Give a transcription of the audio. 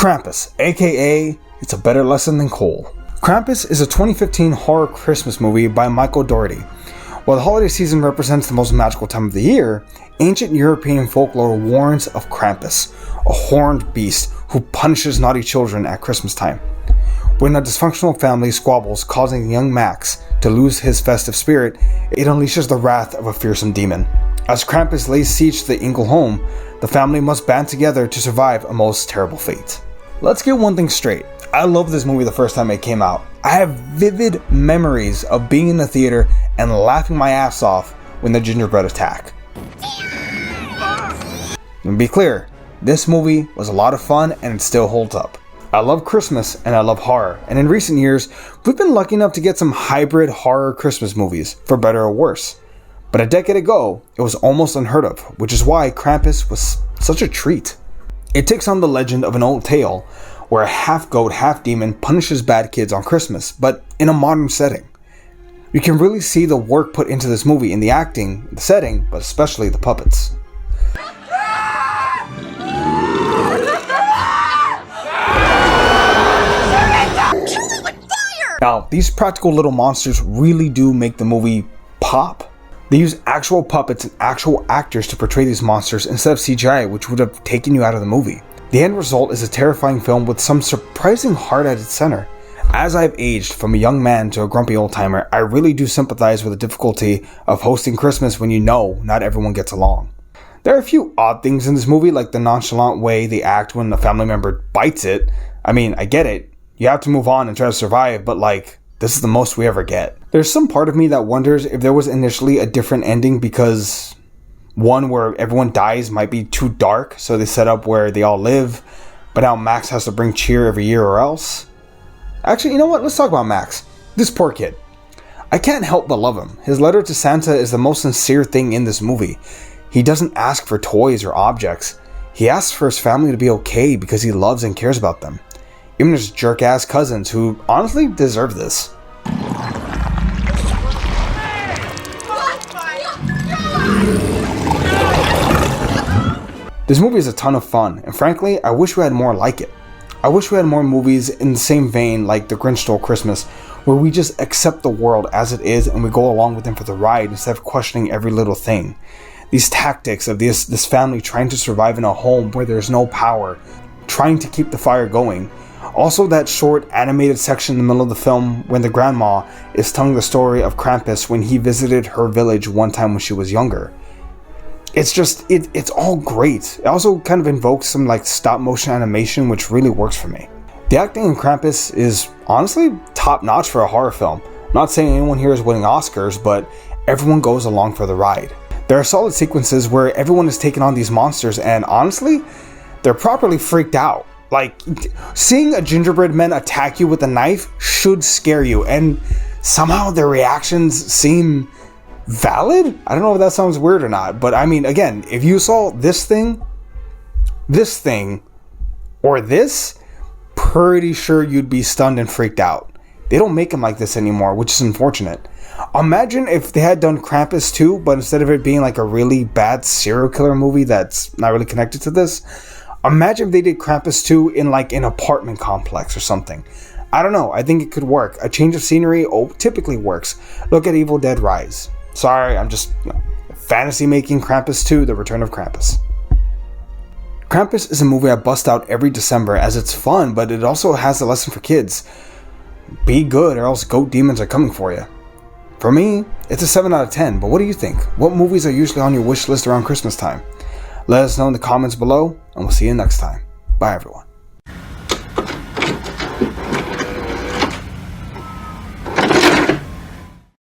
Krampus, aka It's a Better Lesson Than Coal. Krampus is a 2015 horror Christmas movie by Michael Dougherty. While the holiday season represents the most magical time of the year, ancient European folklore warns of Krampus, a horned beast who punishes naughty children at Christmas time. When a dysfunctional family squabbles, causing young Max to lose his festive spirit, it unleashes the wrath of a fearsome demon. As Krampus lays siege to the Ingle home, the family must band together to survive a most terrible fate. Let's get one thing straight. I loved this movie the first time it came out. I have vivid memories of being in the theater and laughing my ass off when the gingerbread attack. And be clear, this movie was a lot of fun and it still holds up. I love Christmas and I love horror, and in recent years, we've been lucky enough to get some hybrid horror Christmas movies, for better or worse. But a decade ago, it was almost unheard of, which is why Krampus was such a treat. It takes on the legend of an old tale where a half-goat, half-demon punishes bad kids on Christmas, but in a modern setting. You can really see the work put into this movie in the acting, the setting, but especially the puppets. Now, these practical little monsters really do make the movie pop. They use actual puppets and actual actors to portray these monsters instead of CGI, which would have taken you out of the movie. The end result is a terrifying film with some surprising heart at its center. As I've aged from a young man to a grumpy old-timer, I really do sympathize with the difficulty of hosting Christmas when you know not everyone gets along. There are a few odd things in this movie, like the nonchalant way they act when a family member bites it. I mean, I get it. You have to move on and try to survive, but this is the most we ever get. There's some part of me that wonders if there was initially a different ending because one where everyone dies might be too dark, so they set up where they all live, but now Max has to bring cheer every year or else. Actually, you know what? Let's talk about Max. This poor kid. I can't help but love him. His letter to Santa is the most sincere thing in this movie. He doesn't ask for toys or objects. He asks for his family to be okay because he loves and cares about them. Even his jerk-ass cousins, who honestly deserve this. This movie is a ton of fun, and frankly, I wish we had more like it. I wish we had more movies in the same vein like The Grinch Stole Christmas, where we just accept the world as it is and we go along with them for the ride instead of questioning every little thing. These tactics of this family trying to survive in a home where there's no power, trying to keep the fire going. Also, that short animated section in the middle of the film when the grandma is telling the story of Krampus when he visited her village one time when she was younger. It's just, it's all great. It also kind of invokes some stop motion animation, which really works for me. The acting in Krampus is honestly top notch for a horror film. I'm not saying anyone here is winning Oscars, but everyone goes along for the ride. There are solid sequences where everyone is taking on these monsters and honestly, they're properly freaked out. Seeing a gingerbread man attack you with a knife should scare you, and somehow their reactions seem valid? I don't know if that sounds weird or not, but I mean, again, if you saw this thing, or this, pretty sure you'd be stunned and freaked out. They don't make them like this anymore, which is unfortunate. Imagine if they had done Krampus 2, but instead of it being a really bad serial killer movie that's not really connected to this, imagine if they did Krampus 2 in an apartment complex or something. I don't know, I think it could work. A change of scenery typically works. Look at Evil Dead Rise. Sorry, I'm just fantasy making Krampus 2, The Return of Krampus. Krampus is a movie I bust out every December as it's fun, but it also has a lesson for kids. Be good or else goat demons are coming for you. For me, it's a 7 out of 10, but what do you think? What movies are usually on your wish list around Christmas time? Let us know in the comments below, and we'll see you next time. Bye, everyone.